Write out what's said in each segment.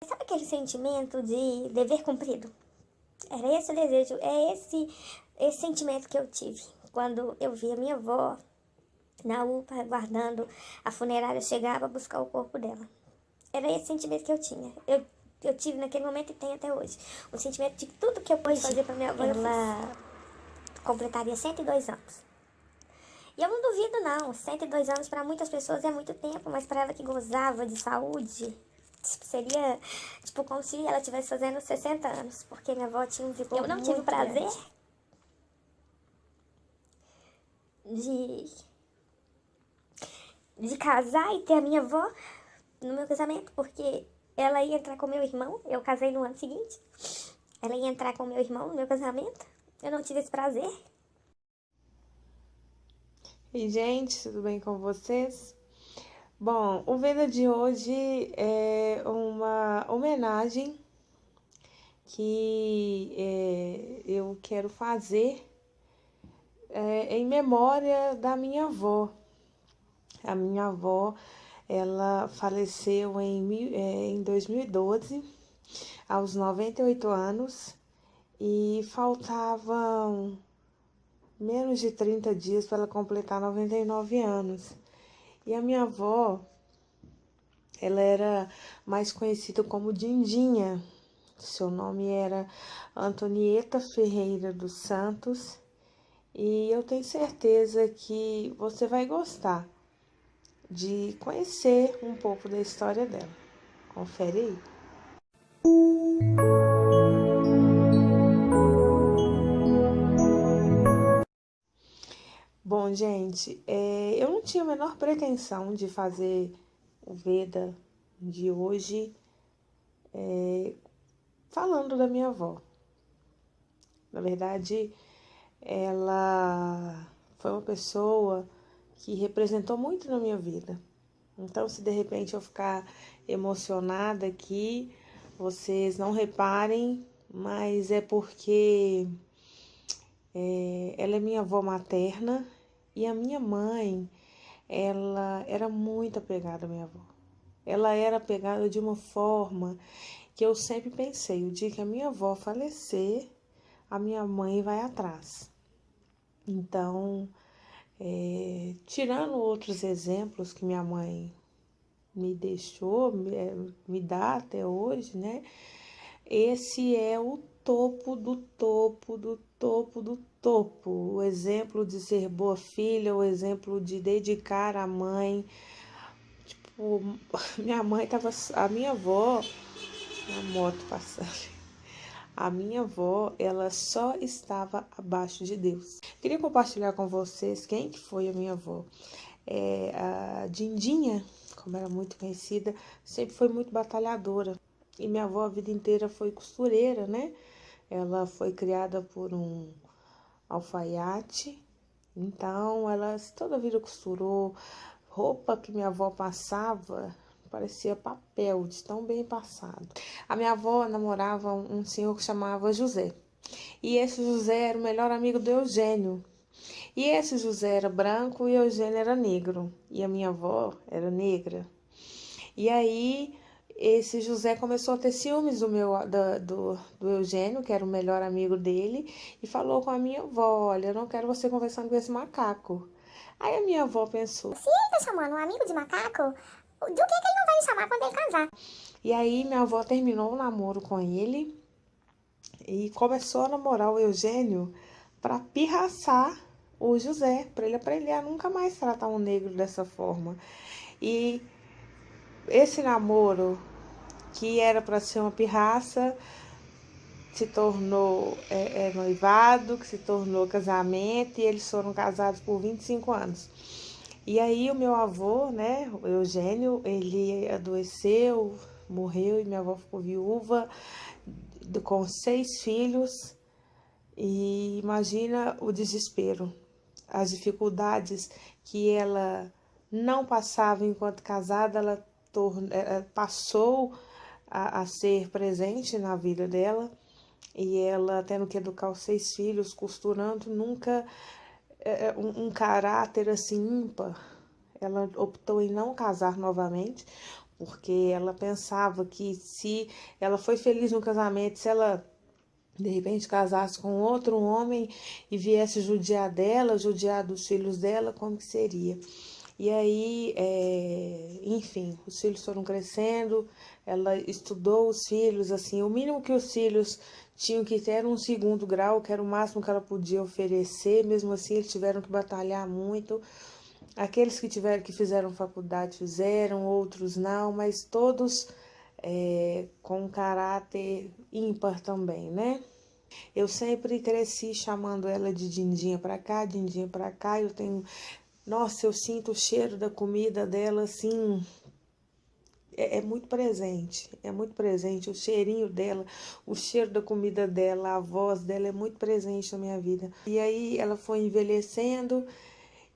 Sabe aquele sentimento de dever cumprido? Era esse o desejo, é esse sentimento que eu tive quando eu vi a minha avó na UPA aguardando a funerária chegar para buscar o corpo dela. Era esse sentimento que eu tinha. Eu tive naquele momento e tenho até hoje. O sentimento de que tudo que eu pude fazer para minha avó, ela completaria 102 anos. E eu não duvido, não. 102 anos para muitas pessoas é muito tempo, mas para ela que gozava de saúde, seria tipo como se ela estivesse fazendo 60 anos, porque minha avó tinha um vigor. Eu não tive o prazer de, de casar e ter a minha avó no meu casamento, porque ela ia entrar com meu irmão. Eu casei no ano seguinte. Ela ia entrar com meu irmão no meu casamento. Eu não tive esse prazer. E, gente, tudo bem com vocês? Bom, o Veda de hoje é uma homenagem que eu quero fazer em memória da minha avó. A minha avó, ela faleceu em 2012, aos 98 anos, e faltavam menos de 30 dias para ela completar 99 anos. E a minha avó, ela era mais conhecida como Dindinha. Seu nome era Antonieta Ferreira dos Santos. E eu tenho certeza que você vai gostar de conhecer um pouco da história dela. Confere aí. Bom, gente, eu não tinha a menor pretensão de fazer o Veda de hoje falando da minha avó. Na verdade, ela foi uma pessoa que representou muito na minha vida. Então, se de repente eu ficar emocionada aqui, vocês não reparem, mas é porque ela é minha avó materna e a minha mãe, ela era muito apegada à minha avó. Ela era apegada de uma forma que eu sempre pensei, o dia que a minha avó falecer, a minha mãe vai atrás. Então, tirando outros exemplos que minha mãe me deixou, me dá até hoje, né? Esse é o topo do topo do topo do topo. O exemplo de ser boa filha, o exemplo de dedicar a mãe. Tipo, minha mãe tava. A minha avó, a moto passando. A minha avó, ela só estava abaixo de Deus. Queria compartilhar com vocês quem que foi a minha avó. A Dindinha, como era muito conhecida, sempre foi muito batalhadora. E minha avó a vida inteira foi costureira, né? Ela foi criada por um alfaiate. Então, ela toda a vida costurou. Roupa que minha avó passava parecia papel, de tão bem passado. A minha avó namorava um senhor que chamava José. E esse José era o melhor amigo do Eugênio. E esse José era branco e Eugênio era negro. E a minha avó era negra. E aí esse José começou a ter ciúmes do Eugênio, que era o melhor amigo dele, e falou com a minha avó: olha, eu não quero você conversando com esse macaco. Aí a minha avó pensou: Se ele tá chamando um amigo de macaco, do que ele não vai me chamar quando ele casar? e aí minha avó terminou o namoro com ele e começou a namorar o Eugênio para pirraçar o José, para ele aprender a nunca mais tratar um negro dessa forma. E esse namoro, que era para ser uma pirraça, se tornou noivado, que se tornou casamento, e eles foram casados por 25 anos. E aí o meu avô, né, o Eugênio, ele adoeceu, morreu, e minha avó ficou viúva com 6 filhos. E imagina o desespero, as dificuldades que ela não passava enquanto casada, ela passou a ser presente na vida dela, e ela tendo que educar os 6 filhos, costurando, nunca um caráter assim ímpar. Ela optou em não casar novamente, porque ela pensava que se ela foi feliz no casamento, se ela de repente casasse com outro homem e viesse judiar dela, judiar dos filhos dela, como que seria? E aí, enfim, os filhos foram crescendo, ela estudou os filhos, assim, o mínimo que os filhos tinham que ter era um segundo grau, que era o máximo que ela podia oferecer, mesmo assim eles tiveram que batalhar muito. Aqueles que fizeram faculdade fizeram, outros não, mas todos com um caráter ímpar também, né? Eu sempre cresci chamando ela de Dindinha pra cá, Dindinha pra cá. Eu tenho, nossa, eu sinto o cheiro da comida dela assim, é muito presente. O cheirinho dela, o cheiro da comida dela, a voz dela é muito presente na minha vida. E aí ela foi envelhecendo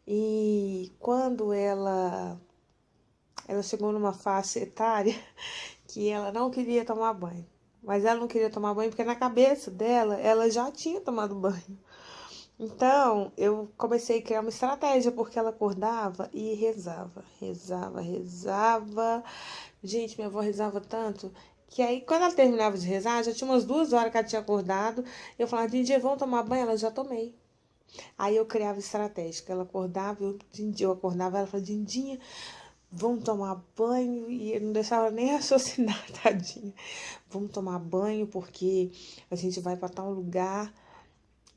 e quando ela chegou numa faixa etária que ela não queria tomar banho. Mas ela não queria tomar banho porque na cabeça dela, ela já tinha tomado banho. Então, eu comecei a criar uma estratégia, porque ela acordava e rezava, rezava, rezava. Gente, minha avó rezava tanto, que aí quando ela terminava de rezar, já tinha umas 2 horas que ela tinha acordado. Eu falava, Dindinha, vamos tomar banho? Ela já tomei. Aí eu criava estratégia, que ela acordava, eu acordava, ela falava, Dindinha, vamos tomar banho, e eu não deixava nem raciocinar, tadinha. Vamos tomar banho, porque a gente vai para tal lugar.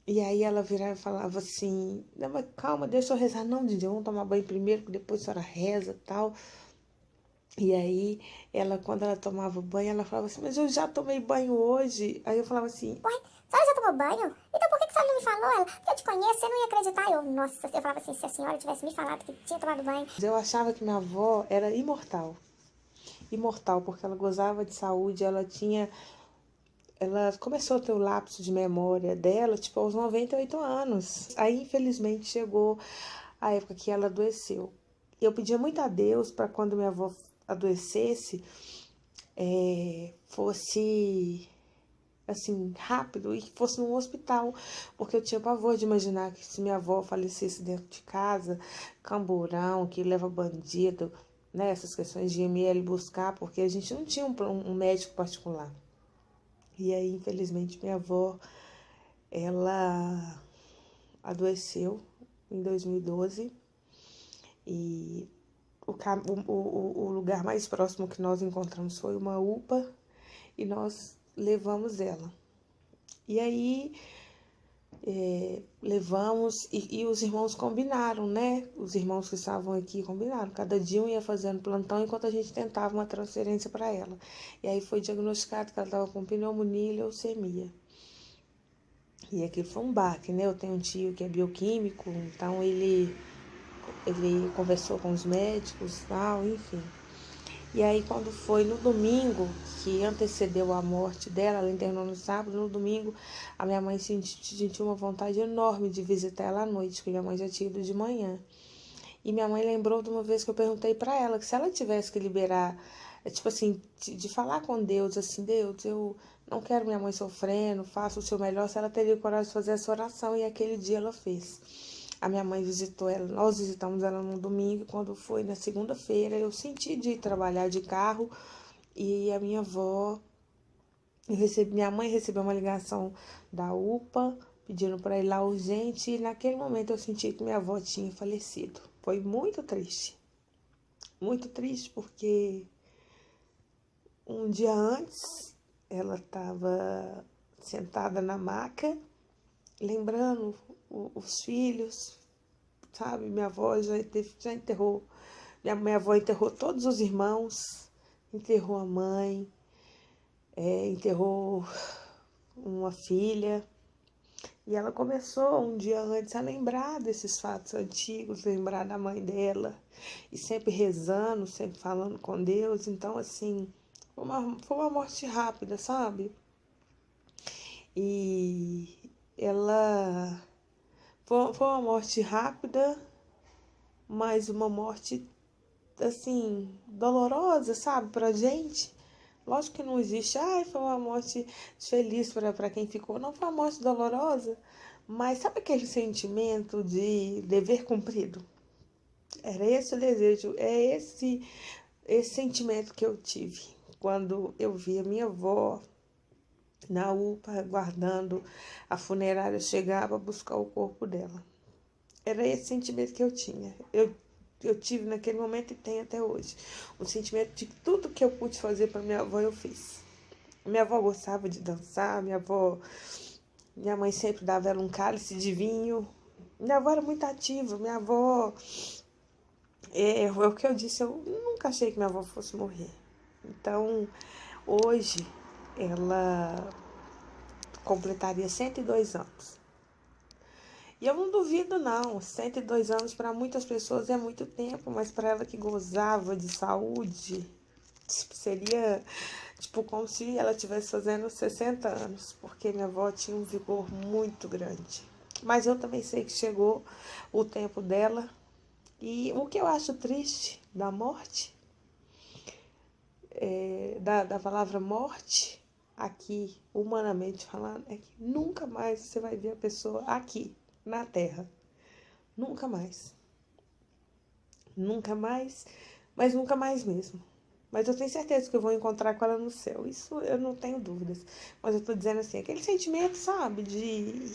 E aí ela virava e falava assim, não, mas calma, deixa eu rezar. Não, Didi, vamos tomar banho primeiro, que depois a senhora reza e tal. E aí, quando ela tomava banho, ela falava assim, mas eu já tomei banho hoje. Aí eu falava assim, Uai, a senhora já tomou banho? Então por que a senhora não me falou? Ela, porque eu te conheço, você não ia acreditar. Nossa, eu falava assim, se a senhora tivesse me falado que tinha tomado banho. eu achava que minha avó era imortal. Imortal, porque ela gozava de saúde, ela começou a ter o lapso de memória dela, tipo, aos 98 anos. Aí, infelizmente, chegou a época que ela adoeceu. Eu pedia muito a Deus para quando minha avó adoecesse, fosse assim, rápido e que fosse num hospital, porque eu tinha pavor de imaginar que se minha avó falecesse dentro de casa, camburão, que leva bandido, né, essas questões de IML buscar, porque a gente não tinha um médico particular. E aí, infelizmente, minha avó, ela adoeceu em 2012 e o lugar mais próximo que nós encontramos foi uma UPA e nós levamos ela. E aí, levamos e os irmãos combinaram, né? Os irmãos que estavam aqui combinaram. Cada dia um ia fazendo plantão enquanto a gente tentava uma transferência para ela. E aí foi diagnosticado que ela estava com pneumonia e leucemia. E aquilo foi um baque, né? Eu tenho um tio que é bioquímico, então ele conversou com os médicos e tal, enfim. E aí, quando foi no domingo, que antecedeu a morte dela, ela internou no sábado, no domingo, a minha mãe sentiu uma vontade enorme de visitar ela à noite, porque minha mãe já tinha ido de manhã. E minha mãe lembrou de uma vez que eu perguntei para ela que se ela tivesse que liberar, tipo assim, de falar com Deus, assim, Deus, eu não quero minha mãe sofrendo, faça o seu melhor, se ela teria coragem de fazer essa oração, e aquele dia ela fez. A minha mãe visitou ela, nós visitamos ela no domingo, quando foi na segunda-feira, eu senti de ir trabalhar de carro, e a minha avó, minha mãe recebeu uma ligação da UPA, pedindo para ir lá urgente, e naquele momento eu senti que minha avó tinha falecido. Foi muito triste, porque um dia antes ela estava sentada na maca, lembrando os filhos, sabe? Minha avó já enterrou, minha avó enterrou todos os irmãos, enterrou a mãe, enterrou uma filha. E ela começou um dia antes a lembrar desses fatos antigos, lembrar da mãe dela, e sempre rezando, sempre falando com Deus. Então, assim, foi uma morte rápida, sabe? E ela foi uma morte rápida, mas uma morte, assim, dolorosa, sabe, pra gente. Lógico que não existe, foi uma morte feliz para quem ficou. Não, foi uma morte dolorosa, mas sabe aquele sentimento de dever cumprido? Era esse o desejo, é esse esse sentimento que eu tive quando eu vi a minha avó na UPA aguardando a funerária chegar para buscar o corpo dela. Era esse sentimento que eu tinha. Eu tive naquele momento e tenho até hoje. O sentimento de que tudo que eu pude fazer para minha avó eu fiz. Minha avó gostava de dançar, minha mãe sempre dava ela um cálice de vinho. Minha avó era muito ativa, minha avó, é o que eu disse, eu nunca achei que minha avó fosse morrer. Então, hoje, ela completaria 102 anos. E eu não duvido, não. 102 anos para muitas pessoas é muito tempo, mas para ela que gozava de saúde, seria tipo como se ela estivesse fazendo 60 anos, porque minha avó tinha um vigor muito grande. Mas eu também sei que chegou o tempo dela. E o que eu acho triste da morte, da palavra morte, aqui, humanamente falando, é que nunca mais você vai ver a pessoa aqui, na Terra. Nunca mais. Nunca mais, mas nunca mais mesmo. Mas eu tenho certeza que eu vou encontrar com ela no céu. Isso eu não tenho dúvidas. Mas eu tô dizendo assim, aquele sentimento, sabe, de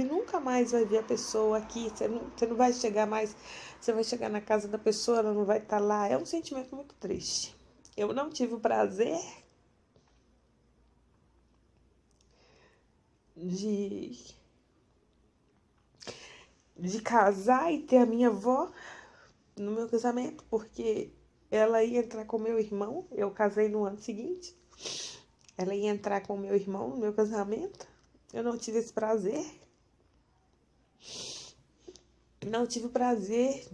nunca mais vai ver a pessoa aqui. Você não vai chegar mais. Você vai chegar na casa da pessoa, ela não vai estar lá. É um sentimento muito triste. Eu não tive o prazer de, de casar e ter a minha avó no meu casamento, porque ela ia entrar com meu irmão. Eu casei no ano seguinte. Ela ia entrar com meu irmão no meu casamento. Eu não tive esse prazer. Não tive o prazer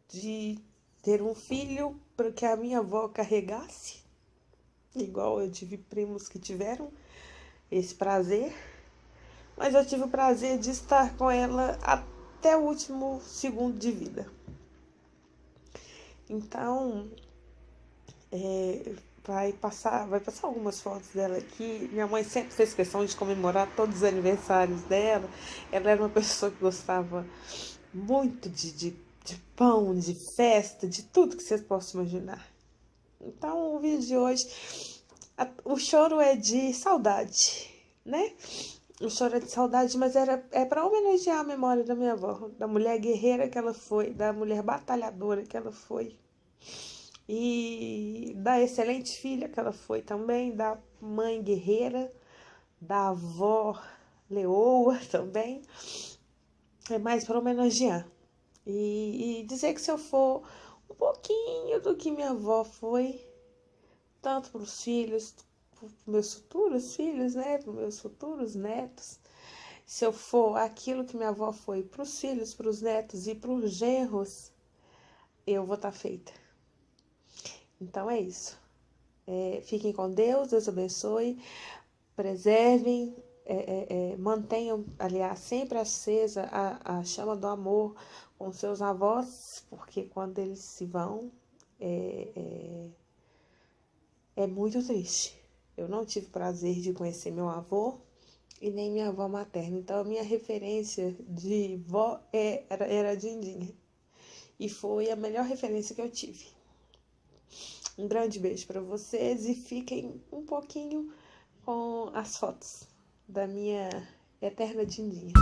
de ter um filho para que a minha avó carregasse. Igual eu tive primos que tiveram esse prazer. Mas eu tive o prazer de estar com ela até o último segundo de vida. Então, vai passar algumas fotos dela aqui. Minha mãe sempre fez questão de comemorar todos os aniversários dela. Ela era uma pessoa que gostava muito de pão, de festa, de tudo que vocês possam imaginar. Então, o vídeo de hoje, o choro é de saudade, né? O choro é de saudade, mas é para homenagear a memória da minha avó, da mulher guerreira que ela foi, da mulher batalhadora que ela foi. E da excelente filha que ela foi também, da mãe guerreira, da avó leoa também. É mais para homenagear. E dizer que se eu for um pouquinho do que minha avó foi, tanto para os filhos, para os meus futuros filhos, né? Para os meus futuros netos, se eu for aquilo que minha avó foi para os filhos, para os netos e para os genros, eu vou estar feita. Então é isso. Fiquem com Deus, Deus abençoe, preservem, mantenham, aliás, sempre acesa a chama do amor com seus avós, porque quando eles se vão, é muito triste. Eu não tive prazer de conhecer meu avô e nem minha avó materna, então a minha referência de vó era a Dindinha. E foi a melhor referência que eu tive. Um grande beijo para vocês e fiquem um pouquinho com as fotos da minha eterna Dindinha.